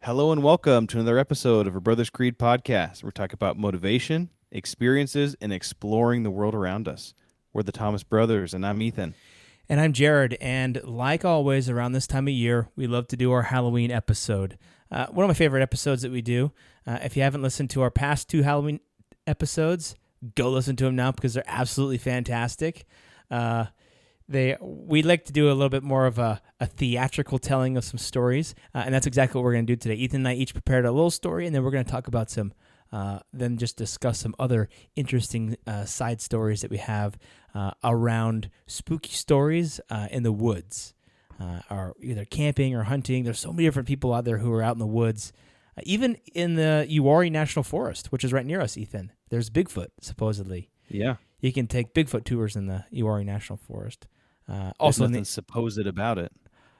Hello and welcome to another episode of a Brothers Creed podcast. We're talking about motivation, experiences, and exploring the world around us. We're the Thomas Brothers, and I'm Ethan. And I'm Jared, and like always, around this time of year, we love to do our Halloween episode. One of my favorite episodes that we do. If you haven't listened to our past two Halloween episodes, go listen to them now because they're absolutely fantastic. We like to do a little bit more of a theatrical telling of some stories, and that's exactly what we're going to do today. Ethan and I each prepared a little story, and then we're going to talk about then just discuss some other interesting side stories that we have around spooky stories in the woods, or either camping or hunting. There's so many different people out there who are out in the woods, even in the Uwharrie National Forest, which is right near us, Ethan. There's Bigfoot, supposedly. Yeah. You can take Bigfoot tours in the Uwharrie National Forest. Also, nothing supposed about it.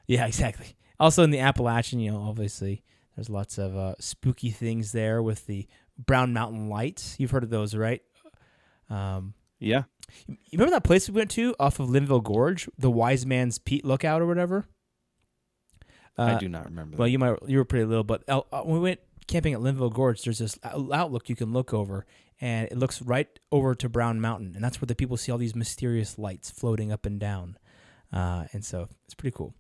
Yeah, exactly. Also in the Appalachian, obviously, there's lots of spooky things there with the Brown Mountain Lights. You've heard of those, right? Yeah. You remember that place we went to off of Linville Gorge, the Wise Man's Peak Lookout or whatever? I do not remember. Well, that. you were pretty little, but when we went camping at Linville Gorge, there's this outlook you can look over, and it looks right over to Brown Mountain, and that's where the people see all these mysterious lights floating up and down, and so it's pretty cool.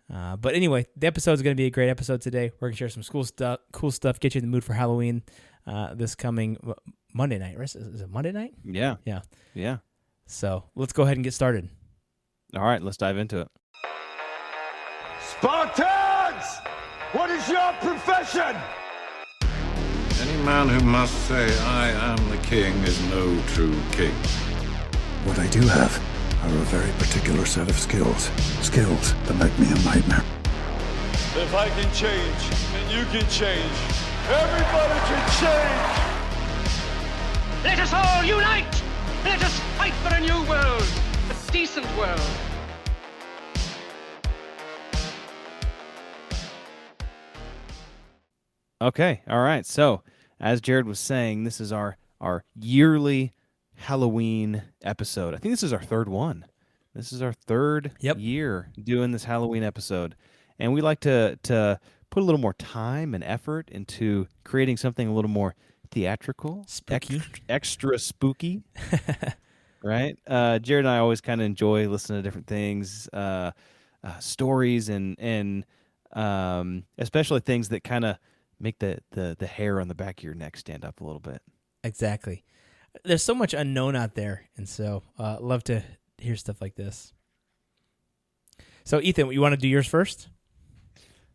But anyway, the episode is going to be a great episode today. We're going to share some cool stuff, get you in the mood for Halloween this coming Monday night. Right? Is it Monday night? Yeah. Yeah. Yeah. So let's go ahead and get started. All right, let's dive into it. Spartans! What is your profession? Any man who must say, I am the king, is no true king. What I do have are a very particular set of skills. Skills that make me a nightmare. If I can change, then you can change. Everybody can change! Let us all unite! Let us fight for a new world, a decent world. Okay. All right. So, as Jared was saying, this is our yearly Halloween episode. I think this is our third one. This is our third year doing this Halloween episode. And we like to put a little more time and effort into creating something a little more theatrical, Spooky. extra spooky, right? Jared and I always kind of enjoy listening to different things, stories, and especially things that kind of make the hair on the back of your neck stand up a little bit. Exactly. There's so much unknown out there, and so love to hear stuff like this. So, Ethan, you want to do yours first?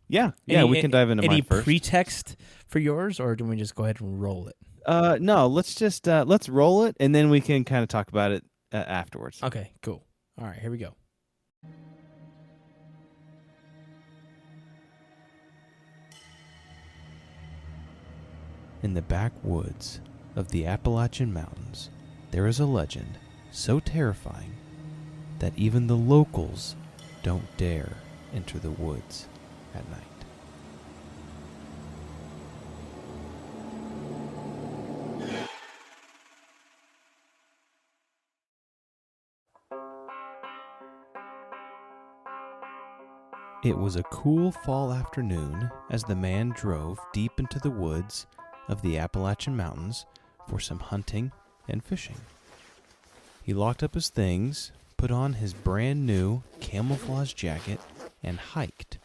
Yeah, we can dive into mine first. Any pretext for yours, or do we just go ahead and roll it? No, let's just let's roll it, and then we can kind of talk about it afterwards. Okay, cool. All right, here we go. In the backwoods of the Appalachian Mountains, there is a legend so terrifying that even the locals don't dare enter the woods at night. It was a cool fall afternoon as the man drove deep into the woods of the Appalachian Mountains for some hunting and fishing. He locked up his things, put on his brand new camouflage jacket, and hiked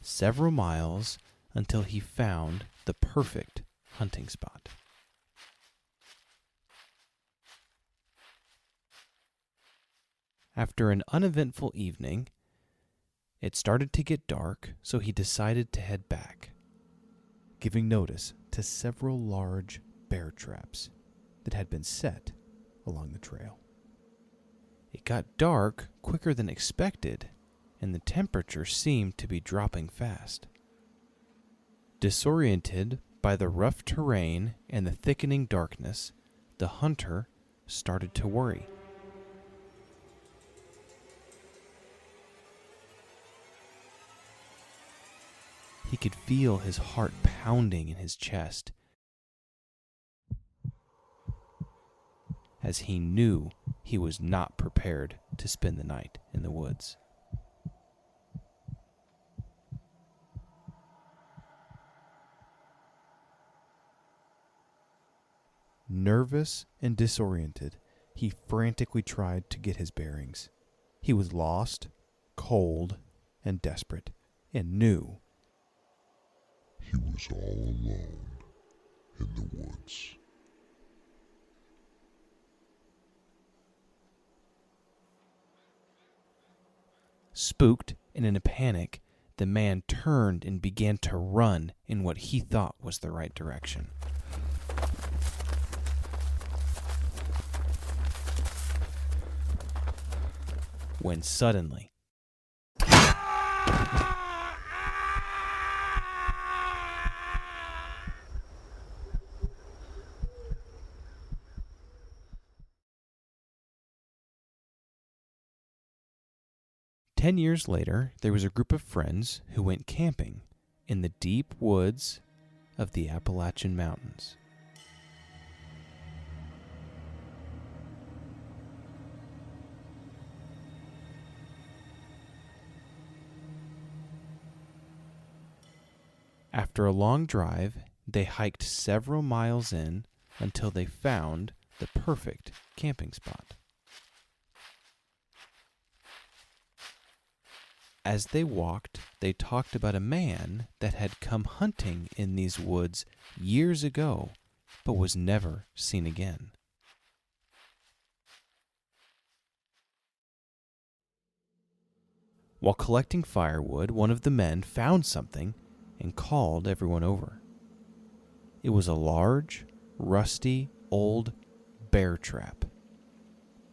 several miles until he found the perfect hunting spot. After an uneventful evening, it started to get dark, so he decided to head back, giving notice to several large bear traps that had been set along the trail. It got dark quicker than expected, and the temperature seemed to be dropping fast. Disoriented by the rough terrain and the thickening darkness, the hunter started to worry. He could feel his heart pounding in his chest as he knew he was not prepared to spend the night in the woods. Nervous and disoriented, he frantically tried to get his bearings. He was lost, cold, and desperate, and knew he was all alone in the woods. Spooked and in a panic, the man turned and began to run in what he thought was the right direction. When suddenly, 10 years later, there was a group of friends who went camping in the deep woods of the Appalachian Mountains. After a long drive, they hiked several miles in until they found the perfect camping spot. As they walked, they talked about a man that had come hunting in these woods years ago, but was never seen again. While collecting firewood, one of the men found something and called everyone over. It was a large, rusty, old bear trap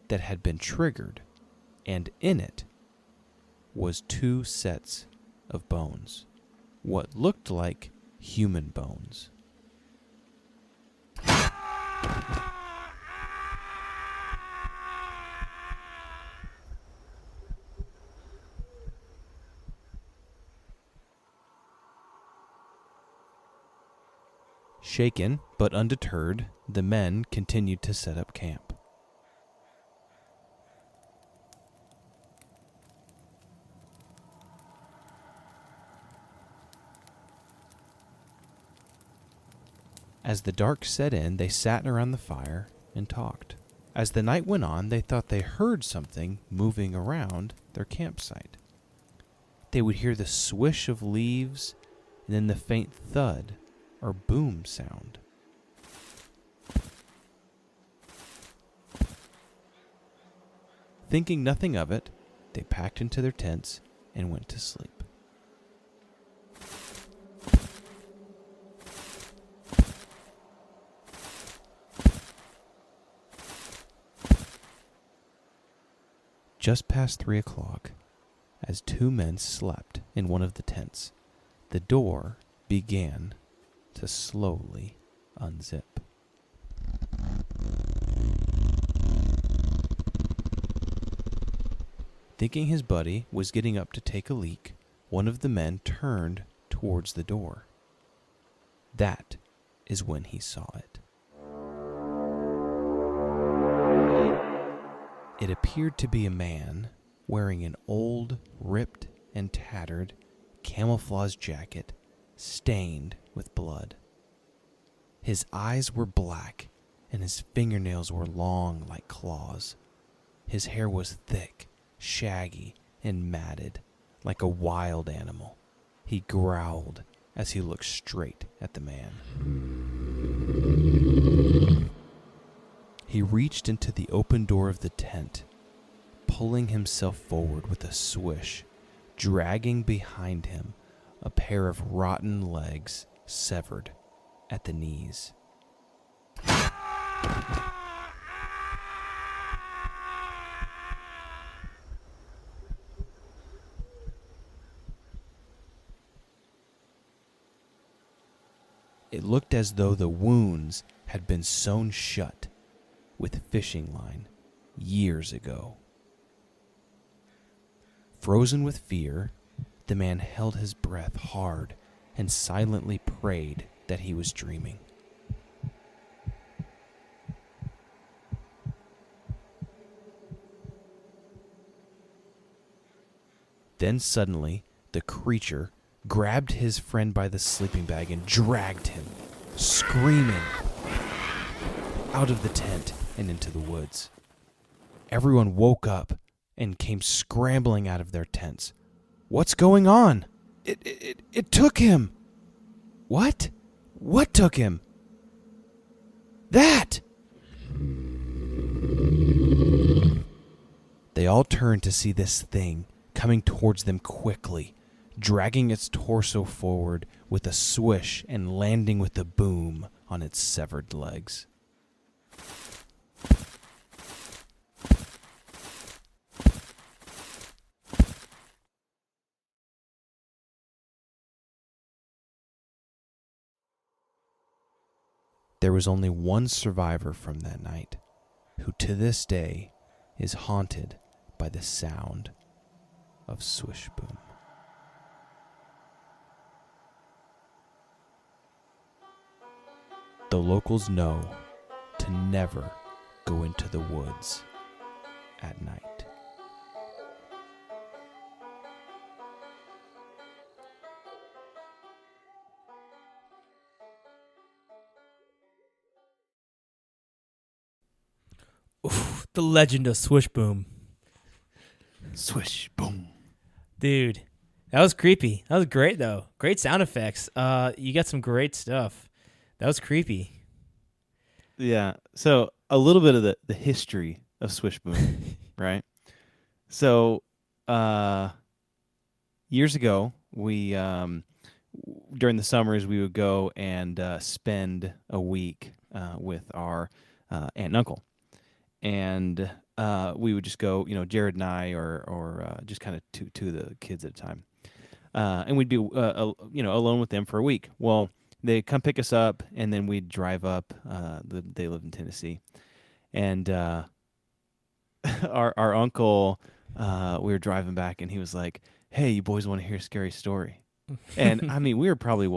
that had been triggered, and in it was 2 sets of bones, what looked like human bones. Shaken but undeterred, the men continued to set up camp. As the dark set in, they sat around the fire and talked. As the night went on, they thought they heard something moving around their campsite. They would hear the swish of leaves and then the faint thud or boom sound. Thinking nothing of it, they packed into their tents and went to sleep. Just past 3 o'clock, as 2 men slept in one of the tents, the door began to slowly unzip. Thinking his buddy was getting up to take a leak, one of the men turned towards the door. That is when he saw it. It appeared to be a man wearing an old, ripped, and tattered camouflage jacket stained with blood. His eyes were black, and his fingernails were long like claws. His hair was thick, shaggy, and matted, like a wild animal. He growled as he looked straight at the man. He reached into the open door of the tent, pulling himself forward with a swish, dragging behind him a pair of rotten legs severed at the knees. It looked as though the wounds had been sewn shut with fishing line years ago. Frozen with fear, the man held his breath hard and silently prayed that he was dreaming. Then suddenly, the creature grabbed his friend by the sleeping bag and dragged him, screaming. out of the tent and into the woods. Everyone woke up and came scrambling out of their tents. What's going on? It took him. What? What took him? That! They all turned to see this thing coming towards them quickly, dragging its torso forward with a swish and landing with a boom on its severed legs. There was only one survivor from that night, who to this day is haunted by the sound of Swish Boom. The locals know to never go into the woods at night. Oof, the legend of Swish Boom. Swish Boom. Dude, that was creepy. That was great, though. Great sound effects. You got some great stuff. That was creepy. Yeah. So a little bit of the history of Swish Boom, right? So years ago, we during the summers we would go and spend a week with our aunt and uncle, and we would just go, Jared and I, or just kind of two of the kids at a time, and we'd be alone with them for a week. Well, they come pick us up, and then we'd drive up. They live in Tennessee, and our uncle, we were driving back, and he was like, "Hey, you boys want to hear a scary story?" And I mean, we were probably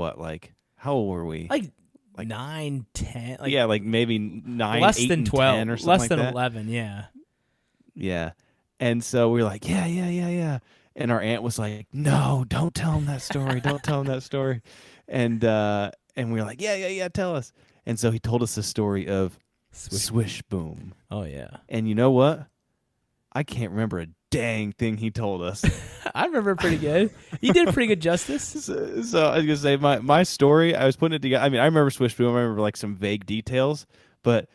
how old were we? Like 9, 10. Like maybe 9, less 8, than and 12, 10 or something less like than that. 11. Yeah. Yeah. And so we were like, yeah. And our aunt was like, "No, don't tell him that story. Don't tell him that story." And we were like, yeah, tell us. And so he told us the story of Swish Boom. Oh, yeah. And you know what? I can't remember a dang thing he told us. I remember it pretty good. You did pretty good justice. So I was gonna say my story. I was putting it together. I mean, I remember Swish Boom. I remember some vague details, but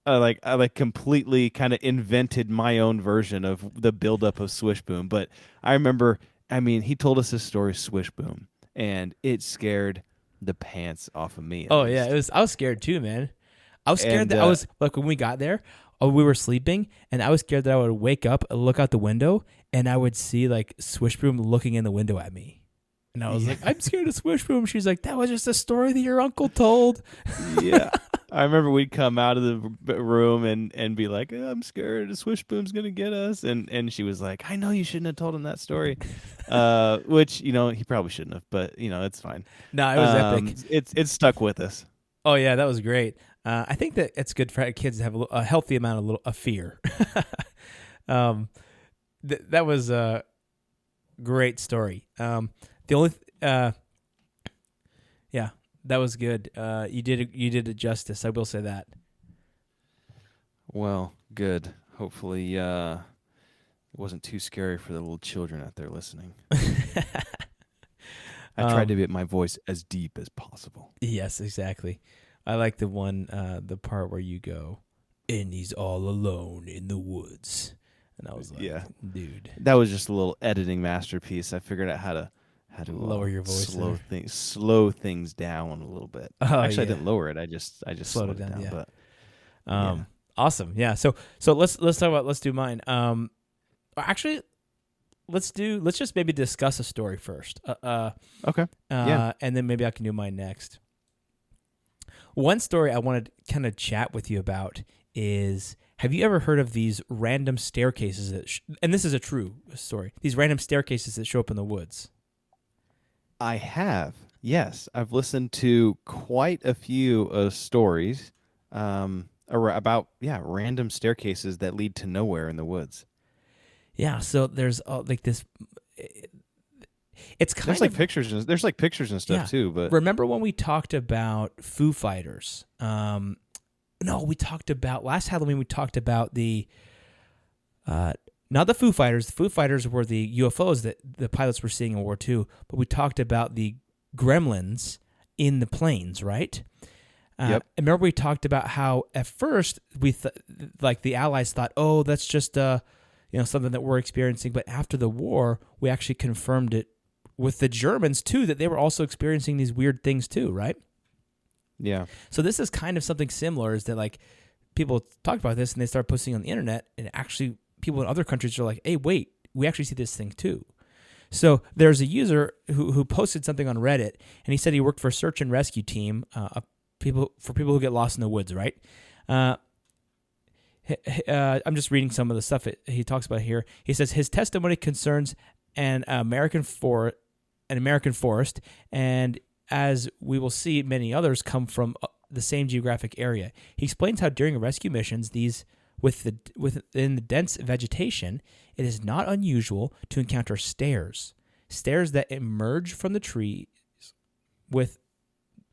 I completely kind of invented my own version of the buildup of Swish Boom. But I remember, he told us this story, Swish Boom, and it scared the pants off of me. Oh yeah, I was scared too, man. I was scared that I was when we got there, we were sleeping, and I was scared that I would wake up and look out the window, and I would see Swish Boom looking in the window at me. And I was like, "I'm scared of Swish Boom." She's like, "That was just a story that your uncle told." Yeah. I remember we'd come out of the room and be like, "I'm scared. Swish Boom's going to get us." And she was like, "I know you shouldn't have told him that story." Which, he probably shouldn't have, but, it's fine. No, it was epic. It's stuck with us. Oh, yeah, that was great. I think that it's good for kids to have a healthy amount of fear. That was a great story. The only yeah, that was good. You did it justice. I will say that. Well, good. Hopefully, it wasn't too scary for the little children out there listening. I tried to get my voice as deep as possible. Yes, exactly. I like the part where you go, "And he's all alone in the woods," and I was like, "Yeah, dude." That was just a little editing masterpiece. I figured out how to lower your voice, slow things down a little bit. Actually, I didn't lower it. I just slowed it down. Yeah. But awesome. Yeah. So let's talk about. Let's do mine. Actually, let's just maybe discuss a story first. Okay. Yeah. And then maybe I can do mine next. One story I wanted to kind of chat with you about is, have you ever heard of these random staircases and this is a true story, these random staircases that show up in the woods? I have. Yes. I've listened to quite a few stories about random staircases that lead to nowhere in the woods. Yeah, so there's this. It's kind of pictures. There's pictures and stuff too. But remember when we talked about Foo Fighters? No, we talked about last Halloween. We talked about the not the Foo Fighters. The Foo Fighters were the UFOs that the pilots were seeing in World War II. But we talked about the gremlins in the planes, right? Yep. Remember we talked about how at first like the Allies thought, oh, that's just something that we're experiencing. But after the war, we actually confirmed it with the Germans too, that they were also experiencing these weird things too, right? Yeah. So this is kind of something similar, is that like people talk about this and they start posting on the internet, and actually people in other countries are like, hey, wait, we actually see this thing too. So there's a user who posted something on Reddit, and he said he worked for a search and rescue team people who get lost in the woods, right? I'm just reading some of the stuff he talks about here. He says his testimony concerns an American forest, and as we will see, many others come from the same geographic area. He explains how during rescue missions, within the dense vegetation, it is not unusual to encounter stairs that emerge from the trees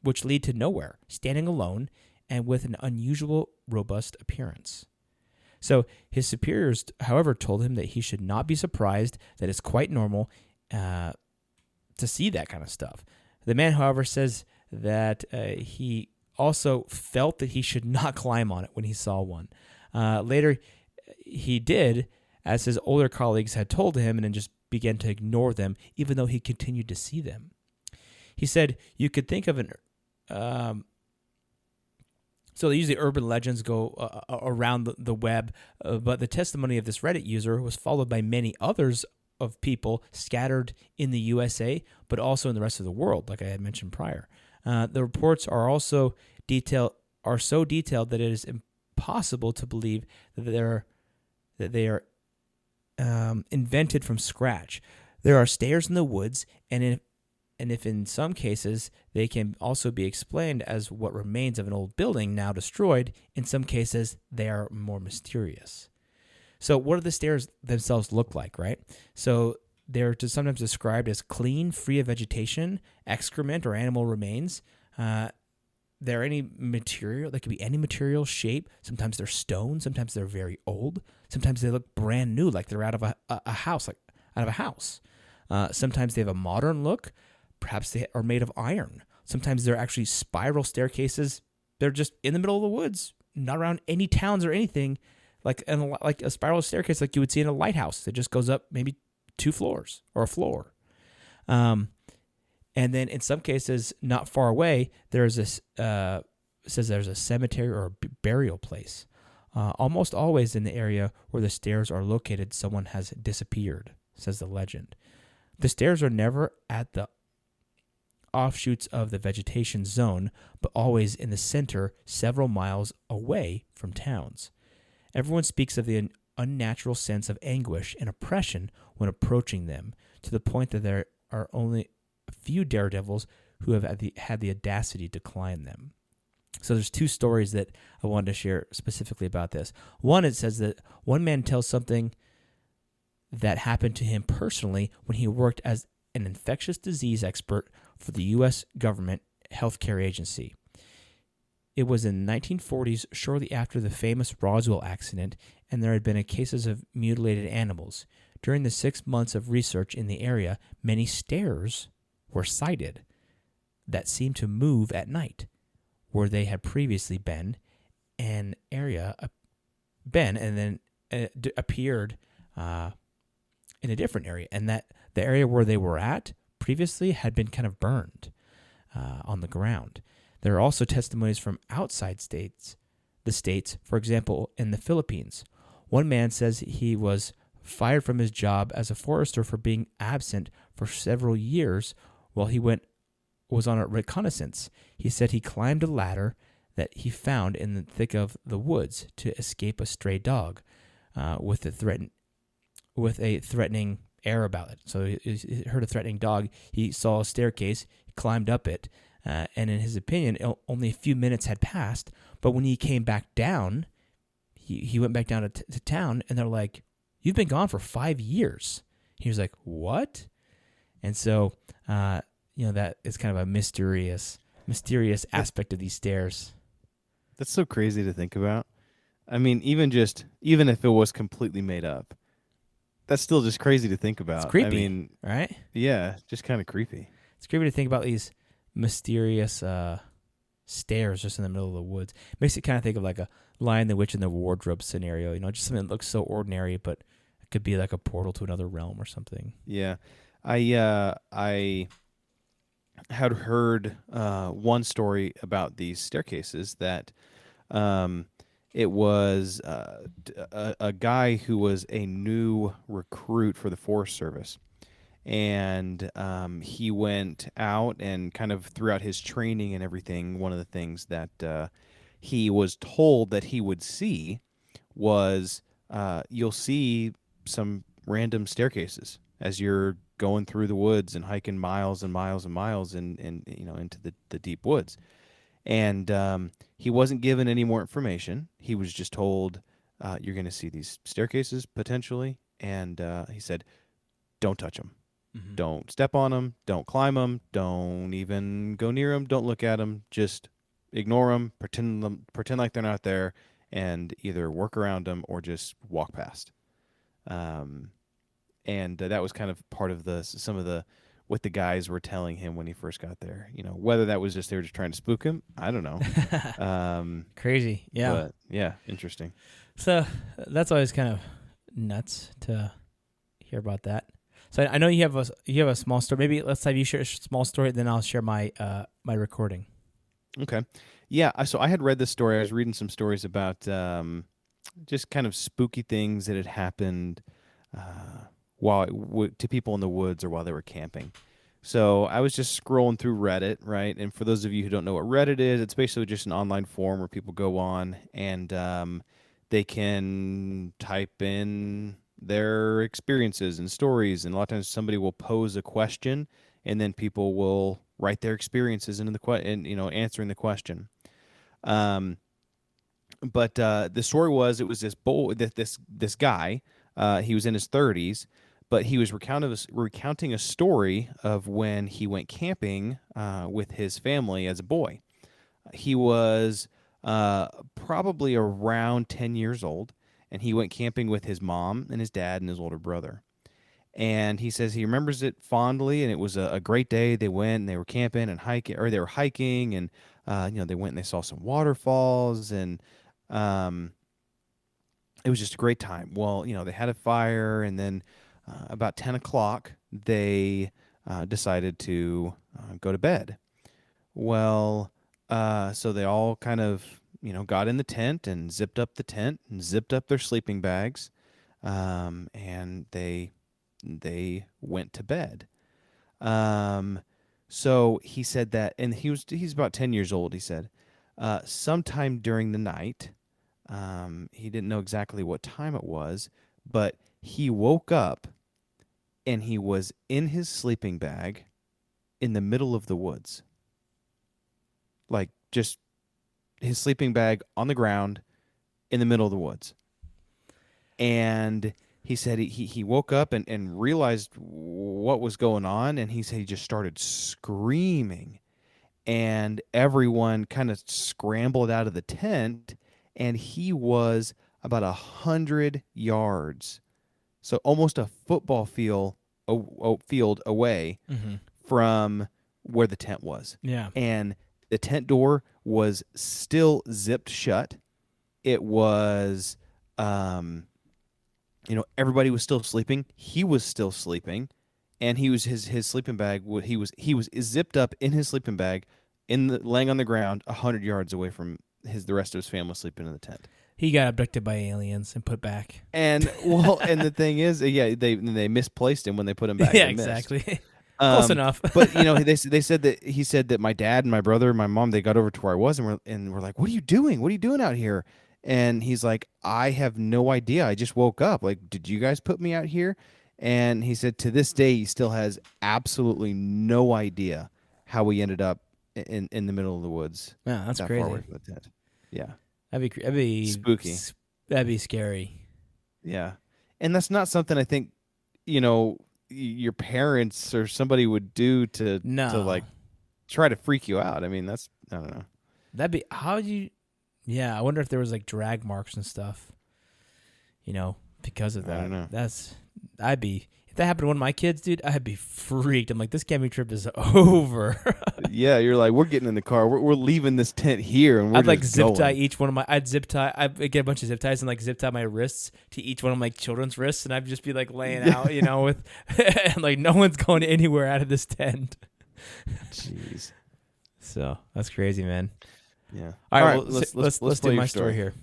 which lead to nowhere, standing alone and with an unusual, robust appearance. So his superiors, however, told him that he should not be surprised, that it's quite normal to see that kind of stuff. The man, however, says that he also felt that he should not climb on it when he saw one. Later, he did, as his older colleagues had told him, and then just began to ignore them, even though he continued to see them. He said, you could think of an... So usually urban legends go around the web, but the testimony of this Reddit user was followed by many others of people scattered in the USA, but also in the rest of the world, like I had mentioned prior. The reports are so detailed that it is impossible to believe that they are invented from scratch. There are stairs in the woods, and if in some cases they can also be explained as what remains of an old building now destroyed, in some cases they are more mysterious. So what do the stairs themselves look like, right? So they're sometimes described as clean, free of vegetation, excrement, or animal remains. They're any material. They could be any material, shape. Sometimes they're stone. Sometimes they're very old. Sometimes they look brand new, like they're out of a house, Sometimes they have a modern look. Perhaps they are made of iron. Sometimes they're actually spiral staircases. They're just in the middle of the woods, not around any towns or anything, like a spiral staircase like you would see in a lighthouse. It just goes up maybe 2 floors or a floor. And then in some cases, not far away, there's this says there's a cemetery or a burial place. Almost always in the area where the stairs are located, someone has disappeared, says the legend. The stairs are never at the offshoots of the vegetation zone, but always in the center, several miles away from towns. Everyone speaks of the unnatural sense of anguish and oppression when approaching them, to the point that there are only a few daredevils who have had the audacity to climb them. So there's 2 stories that I wanted to share specifically about this. One, it says that one man tells something that happened to him personally when he worked as an infectious disease expert for the U.S. government healthcare agency. It was in the 1940s, shortly after the famous Roswell accident, and there had been cases of mutilated animals. During the 6 months of research in the area, many stairs were sighted that seemed to move at night, where they had previously been, and then appeared in a different area, and that the area where they were at previously had been kind of burned on the ground. There are also testimonies from outside the states, for example, in the Philippines. One man says he was fired from his job as a forester for being absent for several years while he was on a reconnaissance. He said he climbed a ladder that he found in the thick of the woods to escape a stray dog with a threatening air about it. So he heard a threatening dog. He saw a staircase, he climbed up it, and in his opinion, only a few minutes had passed. But when he came back down, he went back down to town, and they're like, "You've been gone for 5 years." He was like, "What?" And so, that is kind of a mysterious aspect of these stairs. That's so crazy to think about. I mean, even if it was completely made up, that's still just crazy to think about. It's creepy, I mean, right? yeah, just kind of creepy. It's creepy to think about these mysterious stairs just in the middle of the woods. Makes it kind of think of like a Lion, the Witch, and the Wardrobe scenario. Just something that looks so ordinary, but it could be like a portal to another realm or something. Yeah, I had heard one story about these staircases that it was a guy who was a new recruit for the Forest Service. And he went out and kind of throughout his training and everything, one of the things that he was told that he would see was you'll see some random staircases as you're going through the woods and hiking miles and miles and miles and into the deep woods. And he wasn't given any more information. He was just told, you're going to see these staircases potentially. And he said, don't touch them. Mm-hmm. Don't step on them. Don't climb them. Don't even go near them. Don't look at them. Just ignore them. Pretend like they're not there, and either work around them or just walk past. And that was kind of part of some of what the guys were telling him when he first got there. Whether that was just they were just trying to spook him, I don't know. Crazy, yeah. But yeah, interesting. So that's always kind of nuts to hear about that. So I know you have a small story. Maybe let's have you share a small story, then I'll share my my recording. Okay. Yeah. So I had read this story. I was reading some stories about just kind of spooky things that had happened to people in the woods or while they were camping. So I was just scrolling through Reddit, right? And for those of you who don't know what Reddit is, it's basically just an online forum where people go on and they can type in their experiences and stories, and a lot of times somebody will pose a question and then people will write their experiences into answering the question. But the story was, it was this guy, he was in his 30s, but he was recounting a story of when he went camping with his family as a boy. He was probably around 10 years old, and he went camping with his mom and his dad and his older brother. And he says he remembers it fondly, and it was a great day. They went and they were camping and hiking, or they were hiking, and they went and they saw some waterfalls, and it was just a great time. Well, they had a fire, and then about 10 o'clock, they decided to go to bed. Well, so they all kind of got in the tent and zipped up the tent and zipped up their sleeping bags, and they went to bed. So he said that, and he's about 10 years old. He said, sometime during the night, he didn't know exactly what time it was, but he woke up and he was in his sleeping bag in the middle of the woods. Like, just his sleeping bag on the ground in the middle of the woods. And he said he woke up and realized what was going on, and he said he just started screaming, and everyone kind of scrambled out of the tent, and he was about 100 yards, so almost a football field away from where the tent was. Yeah. And the tent door was still zipped shut. It was, everybody was still sleeping. He was still sleeping, and he was his sleeping bag. He was zipped up in his sleeping bag, laying on the ground 100 yards away from the rest of his family sleeping in the tent. He got abducted by aliens and put back. And and the thing is, they misplaced him when they put him back. Yeah, exactly. Close enough. But they said that he said that my dad and my brother and my mom, they got over to where I was, and we're like, "What are you doing? What are you doing out here?" And he's like, "I have no idea. I just woke up. Like, did you guys put me out here?" And he said to this day he still has absolutely no idea how we ended up in the middle of the woods. Yeah, that's that crazy. Far away from the tent. Yeah, that'd be spooky. That'd be scary. Yeah, and that's not something I think your parents or somebody would do to like try to freak you out. I mean, I don't know. That'd be, how would you Yeah, I wonder if there was like drag marks and stuff. Because of that. I don't know. If that happened to one of my kids, dude, I'd be freaked. I'm like, this camping trip is over. Yeah, you're like, we're getting in the car. We're leaving this tent here, and we're I'd like just zip going. tie each one of my. I'd get a bunch of zip ties and like zip tie my wrists to each one of my children's wrists, and I'd just be like laying out, with, and like no one's going anywhere out of this tent. Jeez. So that's crazy, man. Yeah. All right, well, let's play do your my story here.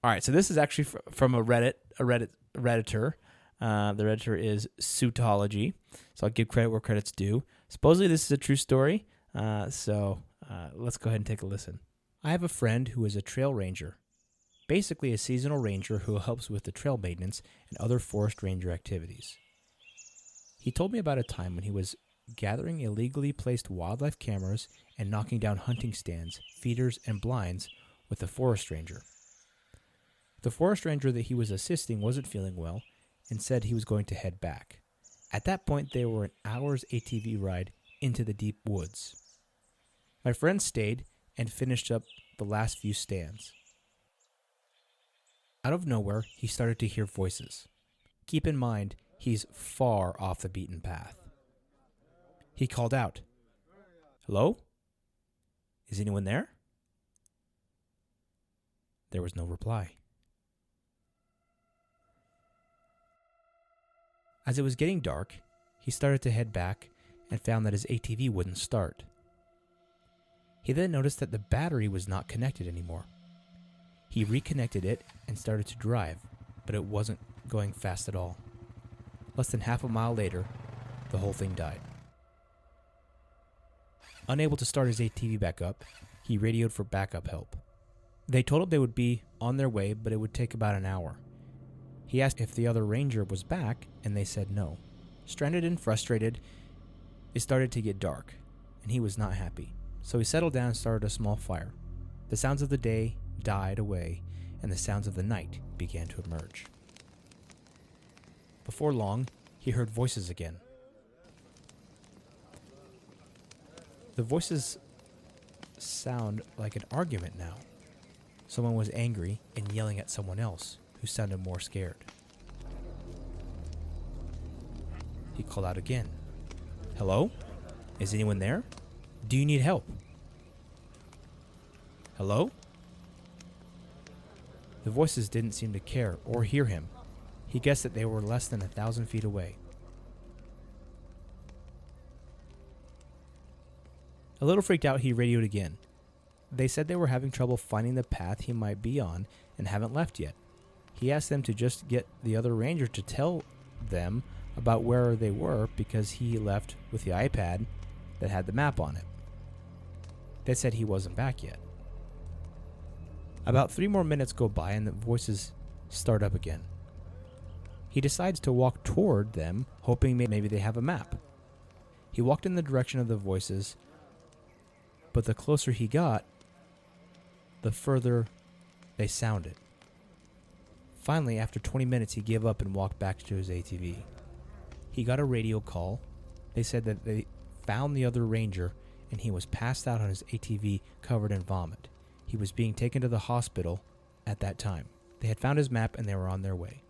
All right, so this is actually from a Redditor. The Redditor is Suitology, so I'll give credit where credit's due. Supposedly this is a true story, so let's go ahead and take a listen. I have a friend who is a trail ranger, basically a seasonal ranger who helps with the trail maintenance and other forest ranger activities. He told me about a time when he was gathering illegally placed wildlife cameras and knocking down hunting stands, feeders, and blinds with a forest ranger. The forest ranger that he was assisting wasn't feeling well and said he was going to head back. At that point, they were an hour's ATV ride into the deep woods. My friend stayed and finished up the last few stands. Out of nowhere, he started to hear voices. Keep in mind, he's far off the beaten path. He called out, "Hello? Is anyone there?" There was no reply. As it was getting dark, he started to head back and found that his ATV wouldn't start. He then noticed that the battery was not connected anymore. He reconnected it and started to drive, but it wasn't going fast at all. Less than half a mile later, the whole thing died. Unable to start his ATV back up, he radioed for backup help. They told him they would be on their way, but it would take about an hour. He asked if the other ranger was back, and they said no. Stranded and frustrated, it started to get dark, and he was not happy. So he settled down and started a small fire. The sounds of the day died away, and the sounds of the night began to emerge. Before long, he heard voices again. The voices sound like an argument now. Someone was angry and yelling at someone else, who sounded more scared. He called out again. "Hello? Is anyone there? Do you need help? Hello?" The voices didn't seem to care or hear him. He guessed that they were less than 1,000 feet away. A little freaked out, he radioed again. They said they were having trouble finding the path he might be on and haven't left yet. He asked them to just get the other ranger to tell them about where they were because he left with the iPad that had the map on it. They said he wasn't back yet. About 3 more minutes go by and the voices start up again. He decides to walk toward them, hoping maybe they have a map. He walked in the direction of the voices, but the closer he got, the further they sounded. Finally, after 20 minutes, he gave up and walked back to his ATV. He got a radio call. They said that they found the other ranger and he was passed out on his ATV covered in vomit. He was being taken to the hospital at that time. They had found his map and they were on their way.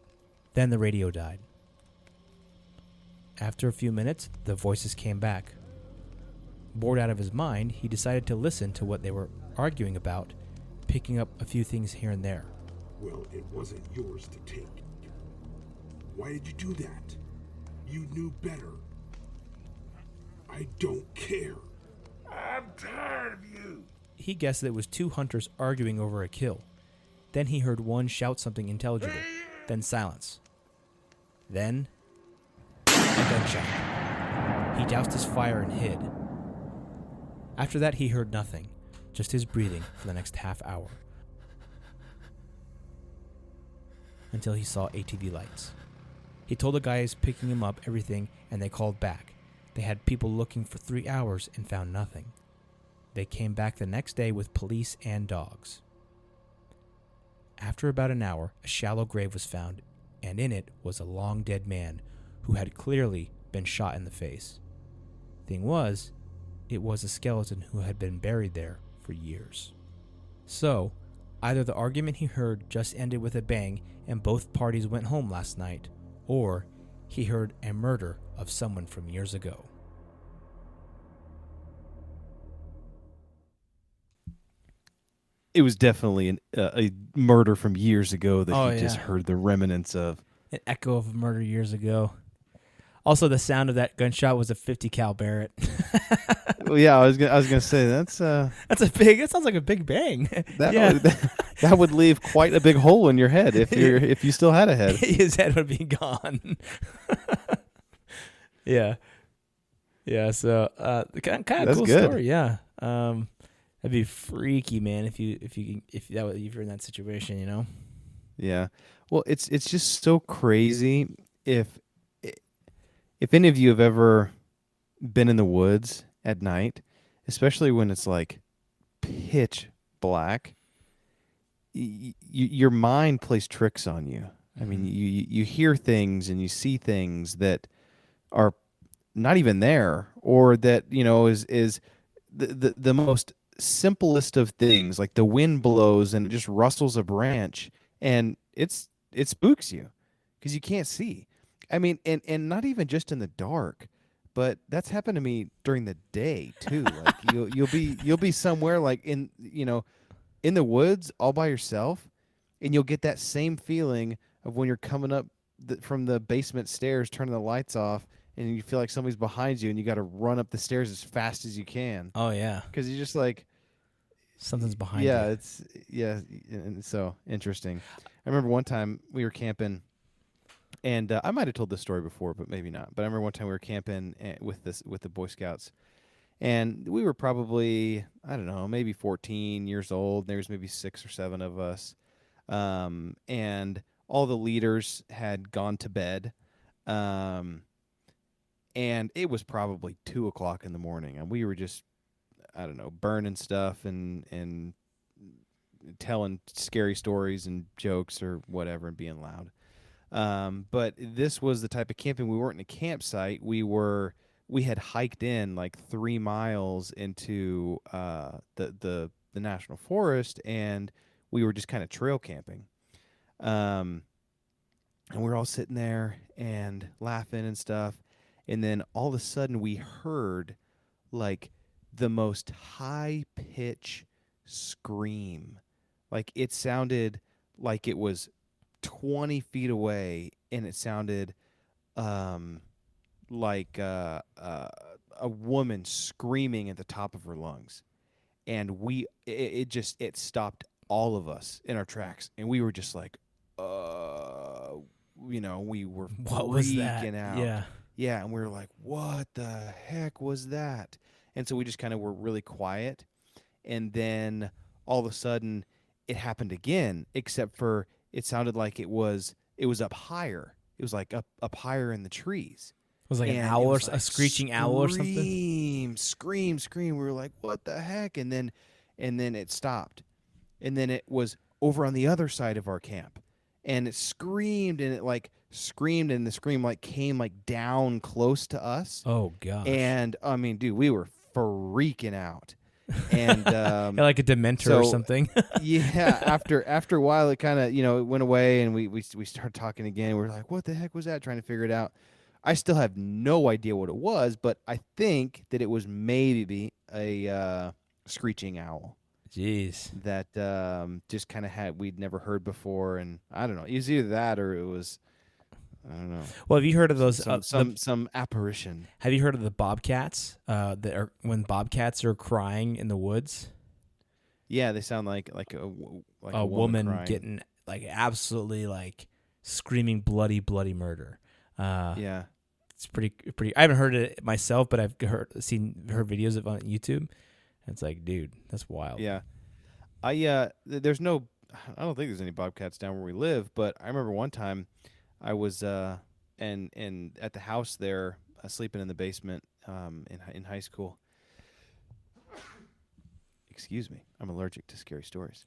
Then the radio died. After a few minutes, the voices came back. Bored out of his mind, he decided to listen to what they were arguing about, picking up a few things here and there. "Well, it wasn't yours to take. Why did you do that? You knew better. I don't care. I'm tired of you." He guessed that it was 2 hunters arguing over a kill. Then he heard one shout something intelligible, then silence. Then, a gunshot. He doused his fire and hid. After that, he heard nothing, just his breathing for the next half hour, until he saw ATV lights. He told the guys picking him up everything, and they called back. They had people looking for 3 hours and found nothing. They came back the next day with police and dogs. After about an hour, a shallow grave was found, and in it was a long dead man who had clearly been shot in the face. Thing was, it was a skeleton who had been buried there for years. So, either the argument he heard just ended with a bang and both parties went home last night, or he heard a murder of someone from years ago. It was definitely a murder from years ago that he just yeah. heard the remnants of. An echo of a murder years ago. Also, the sound of that gunshot was a 50 cal Barrett. Well, yeah, I was gonna say that's That's a big. That sounds like a big bang. that would leave quite a big hole in your head if you still had a head. His head would be gone. Yeah. So, kind of That's cool good. story. Yeah. That'd be freaky, you're in that situation, you know. Yeah. Well, it's just so crazy if any of you have ever been in the woods at night, especially when it's like pitch black. Your mind plays tricks on you. I mean, you hear things and you see things that are not even there, or that is the most simplest of things, like the wind blows and it just rustles a branch and it spooks you because you can't see. I mean, and not even just in the dark, but that's happened to me during the day too. Like you'll be somewhere like in the woods all by yourself, and you'll get that same feeling of when you're coming up from the basement stairs, turning the lights off, and you feel like somebody's behind you, and you got to run up the stairs as fast as you can. Oh yeah, because you're just like something's behind you. And it's so interesting. I remember one time we were camping, and I might have told this story before, but maybe not. But I remember one time we were camping with the Boy Scouts, and we were probably, I don't know, maybe 14 years old. There was maybe 6 or 7 of us, and all the leaders had gone to bed, and it was probably 2:00 in the morning, and we were just, I don't know, burning stuff and telling scary stories and jokes or whatever and being loud. But this was the type of camping. We weren't in a campsite. We had hiked in like 3 miles into the national forest, and we were just kind of trail camping. And we were all sitting there and laughing and stuff. And then all of a sudden we heard like the most high pitch scream. Like it sounded like it was 20 feet away, and it sounded like a woman screaming at the top of her lungs. And it stopped all of us in our tracks, and we were just like, we were What was that? freaking out. Yeah, and we were like, what the heck was that? And so we just kind of were really quiet, and then all of a sudden it happened again, except for it sounded like it was up higher. It was like up higher in the trees. It was like an owl or a screeching owl or something. Scream. We were like, what the heck? And then it stopped. And then it was over on the other side of our camp. And it screamed, and the scream like came like down close to us. Oh gosh. And I mean, dude, we were freaking out. And like a Dementor or something. Yeah, after a while it kind of, it went away, and we started talking again. We were like, what the heck was that? Trying to figure it out. I still have no idea what it was, but I think that it was maybe a screeching owl. Jeez. That just kind of we'd never heard before, and I don't know. It was either that or it was, I don't know. Well, have you heard of those some apparition? Have you heard of the bobcats? When bobcats are crying in the woods. Yeah, they sound like a woman crying. getting like absolutely like screaming bloody murder. Yeah, it's pretty. I haven't heard it myself, but I've seen her videos of it on YouTube. And it's like, dude, that's wild. Yeah, I don't think there's any bobcats down where we live, but I remember one time I was and at the house there, sleeping in the basement in high school. Excuse me, I'm allergic to scary stories.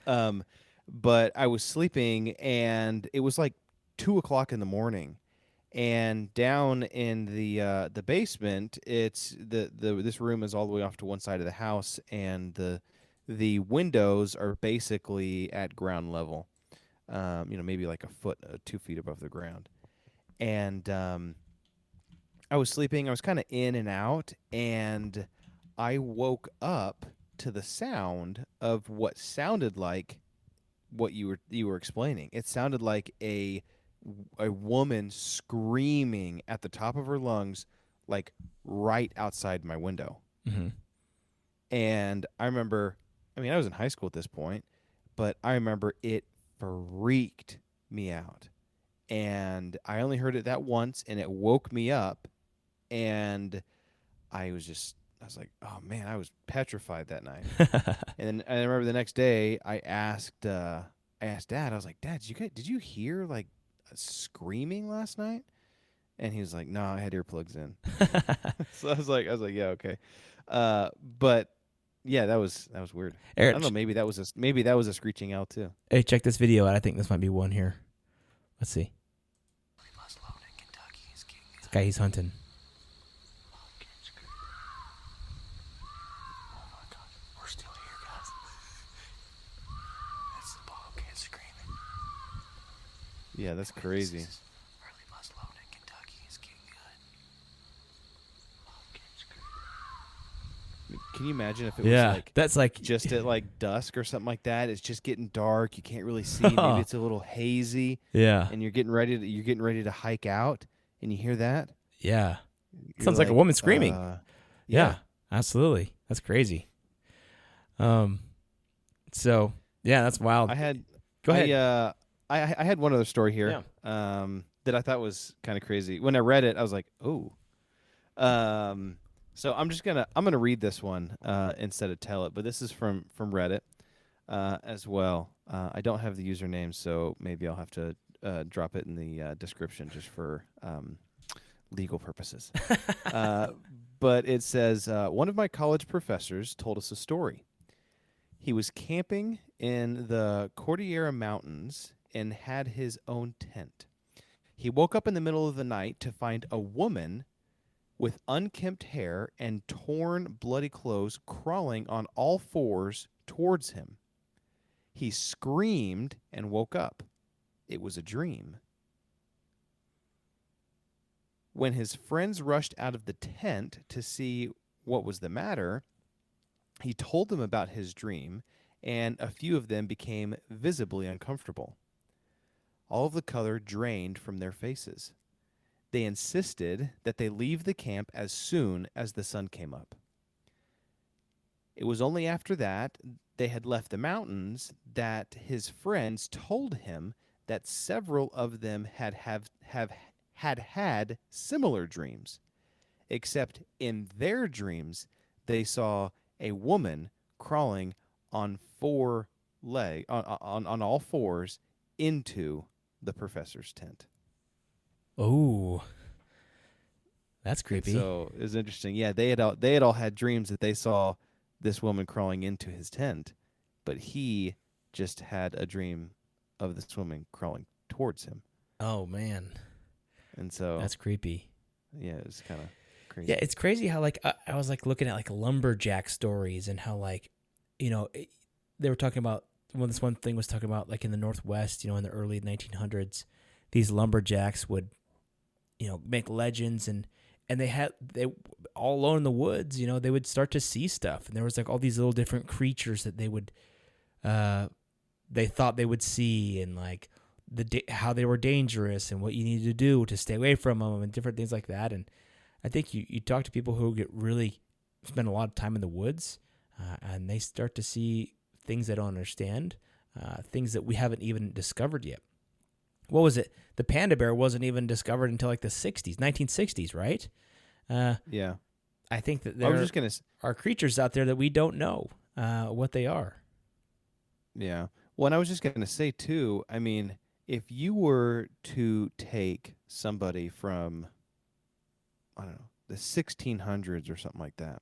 But I was sleeping, and it was like 2:00 in the morning, and down in the basement, it's this room is all the way off to one side of the house, and the windows are basically at ground level. Maybe like a foot, 2 feet above the ground. And I was sleeping. I was kind of in and out, and I woke up to the sound of what sounded like what you were explaining. It sounded like a woman screaming at the top of her lungs, like right outside my window. Mm-hmm. And I remember, I mean, I was in high school at this point, but I remember it freaked me out. And I only heard it that once, and it woke me up. And I was like, oh man, I was petrified that night. And then I remember the next day, I asked Dad. I was like, Dad, did you hear like screaming last night? And he was like, no, I had earplugs in. So I was like, yeah, okay. But yeah, that was weird. Eric, I don't know. Maybe that was a screeching owl too. Hey, check this video out. I think this might be one here. Let's see. This guy, he's hunting. Yeah, that's crazy. Can you imagine if it was like that's like just at like dusk or something like that? It's just getting dark. You can't really see. Maybe it's a little hazy. Yeah. And you're getting ready to hike out, and you hear that. Yeah. You're Sounds like a woman screaming. Yeah, absolutely. That's crazy. So yeah, that's wild. Go ahead. I had one other story here. That I thought was kind of crazy. When I read it, I was like, oh. So I'm gonna read this one instead of tell it, but this is from Reddit as well. I don't have the username, so maybe I'll have to drop it in the description just for legal purposes. But it says, one of my college professors told us a story. He was camping in the Cordillera Mountains and had his own tent. He woke up in the middle of the night to find a woman with unkempt hair and torn, bloody clothes crawling on all fours towards him. He screamed and woke up. It was a dream. When his friends rushed out of the tent to see what was the matter, he told them about his dream, and a few of them became visibly uncomfortable. All of the color drained from their faces. They insisted that they leave the camp as soon as the sun came up. It was only after that they had left the mountains that his friends told him that several of them had similar dreams, except in their dreams they saw a woman crawling on on all fours into the professor's tent. Oh, that's creepy. So it was interesting. Yeah, they had all had dreams that they saw this woman crawling into his tent, but he just had a dream of this woman crawling towards him. Oh man, and so that's creepy. Yeah, it was kind of crazy. Yeah, it's crazy how like I was like looking at like lumberjack stories and how like they were talking about this one thing was talking about like in the Northwest, in the early 1900s, these lumberjacks would make legends and they all alone in the woods, they would start to see stuff, and there was like all these little different creatures that they would they thought they would see, and like how they were dangerous and what you needed to do to stay away from them and different things like that. And I think you talk to people who spend a lot of time in the woods, and they start to see things they don't understand, things that we haven't even discovered yet. What was it? The panda bear wasn't even discovered until like the 1960s, right? Yeah. I think that there are creatures out there that we don't know what they are. Yeah. Well, and I was just going to say, too, I mean, if you were to take somebody from, I don't know, the 1600s or something like that,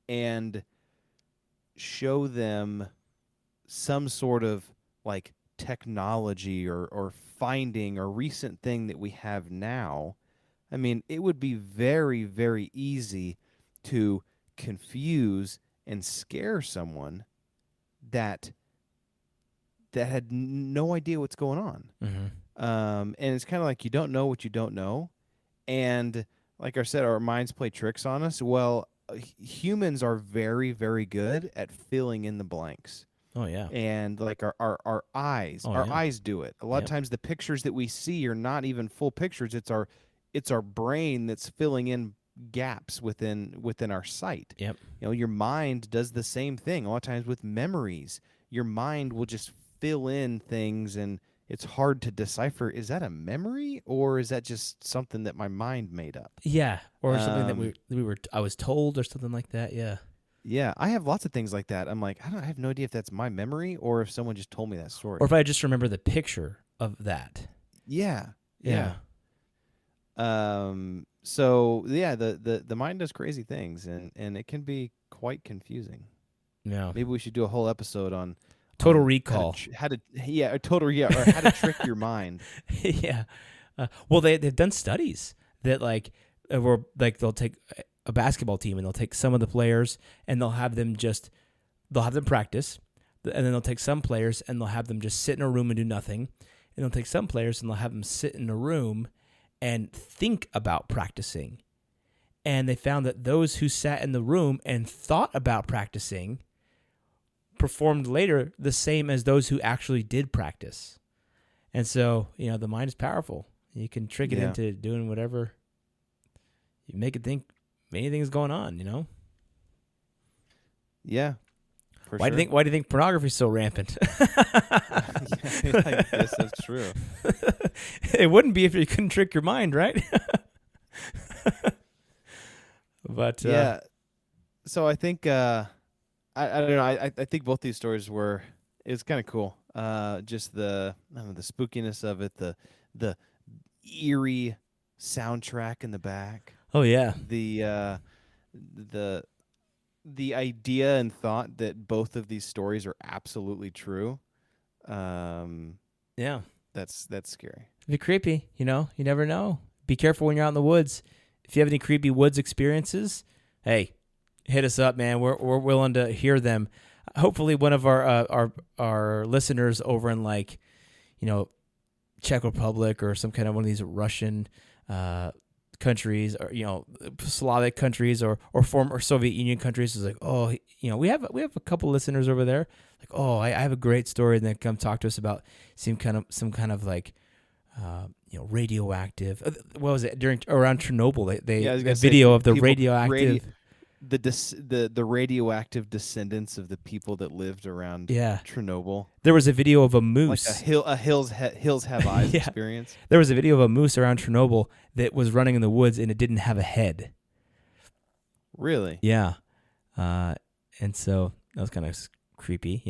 and show them some sort of like technology or finding or recent thing that we have now, I mean, it would be very, very easy to confuse and scare someone that had no idea what's going on. And it's kind of like you don't know what you don't know. And like I said, our minds play tricks on us. Well, humans are very, very good at filling in the blanks. Oh, yeah. And like our eyes, eyes do it. A lot of times the pictures that we see are not even full pictures. It's our brain that's filling in gaps within our sight. Yep. You know, your mind does the same thing. A lot of times with memories, your mind will just fill in things, and it's hard to decipher, is that a memory or is that just something that my mind made up? Yeah, or something that I was told or something like that. Yeah. Yeah, I have lots of things like that. I'm like, I have no idea if that's my memory or if someone just told me that story. Or if I just remember the picture of that. Yeah. Yeah. So yeah, the mind does crazy things, and it can be quite confusing. Yeah. Maybe we should do a whole episode on Total Recall. How to or how to trick your mind. Yeah. Well, they've done studies that they'll take a basketball team and they'll take some of the players and they'll have them practice, and then they'll take some players and they'll have them just sit in a room and do nothing, and they'll take some players and they'll have them sit in a room and think about practicing. And they found that those who sat in the room and thought about practicing performed later the same as those who actually did practice. And so, the mind is powerful. You can trick it into doing whatever. You make it think anything's going on, Yeah. Why do you think pornography is so rampant? I guess that's true. It wouldn't be if you couldn't trick your mind, right? But yeah. So I think I don't know. I think both these stories it's kind of cool. Just the spookiness of it, the eerie soundtrack in the back. Oh yeah. The idea and thought that both of these stories are absolutely true. Yeah. That's scary. It'd be creepy, you never know. Be careful when you're out in the woods. If you have any creepy woods experiences, hey, hit us up, man. We're willing to hear them. Hopefully one of our listeners over in Czech Republic or some kind of one of these Russian countries, or Slavic countries, or former Soviet Union countries is like, oh, we have a couple listeners over there, like, oh, I have a great story, and then come talk to us about some kind of radioactive. What was it around Chernobyl? They a video of the radioactive. The radioactive descendants of the people that lived around Chernobyl. There was a video of a moose, like a hills have eyes experience. There was a video of a moose around Chernobyl that was running in the woods and it didn't have a head. Really? Yeah. And so that was kind of creepy,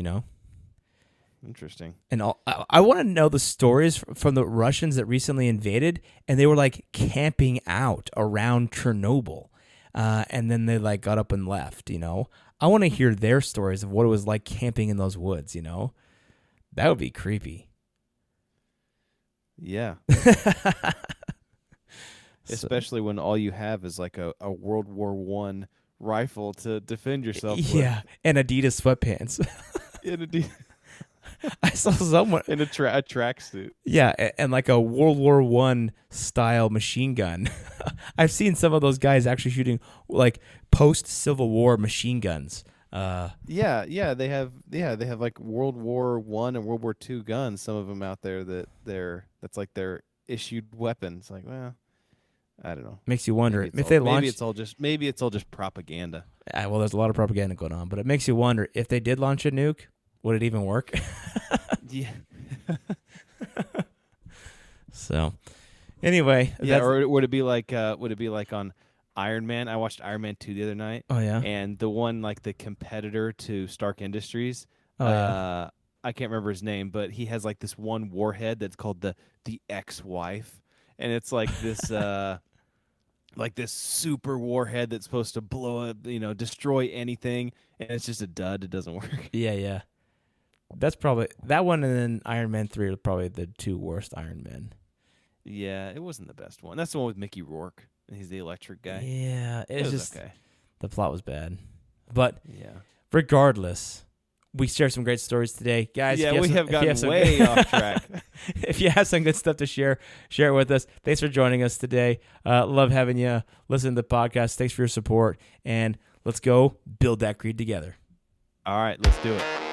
Interesting. And I want to know the stories from the Russians that recently invaded, and they were like camping out around Chernobyl. And then they got up and left, I want to hear their stories of what it was like camping in those woods, That would be creepy. Yeah. Especially when all you have is like a World War I rifle to defend yourself with. Yeah, and Adidas sweatpants. I saw someone in a tracksuit. Yeah, and like a World War I style machine gun. I've seen some of those guys actually shooting like post Civil War machine guns. They have like World War I and World War II guns. Some of them out there that's like their issued weapons. Like, well, I don't know. Makes you wonder maybe it's all just propaganda. Well, there's a lot of propaganda going on, but it makes you wonder if they did launch a nuke, would it even work? Yeah. So, anyway, or would it be like on Iron Man? I watched Iron Man 2 the other night. Oh yeah. And the one like the competitor to Stark Industries. Oh yeah. I can't remember his name, but he has like this one warhead that's called the ex-wife, and it's like this like this super warhead that's supposed to blow up, destroy anything, and it's just a dud. It doesn't work. Yeah. That's probably that one, and then Iron Man 3 are probably the two worst Iron Men. Yeah, it wasn't the best one. That's the one with Mickey Rourke. He's the electric guy. Yeah, it was just okay. The plot was bad, but yeah. Regardless, we shared some great stories today, guys. Yeah, if you we some- have if you gotten some- way off track. If you have some good stuff to share it with us. Thanks for joining us today. Love having you listen to the podcast. Thanks for your support, and let's go build that creed together. All right, let's do it.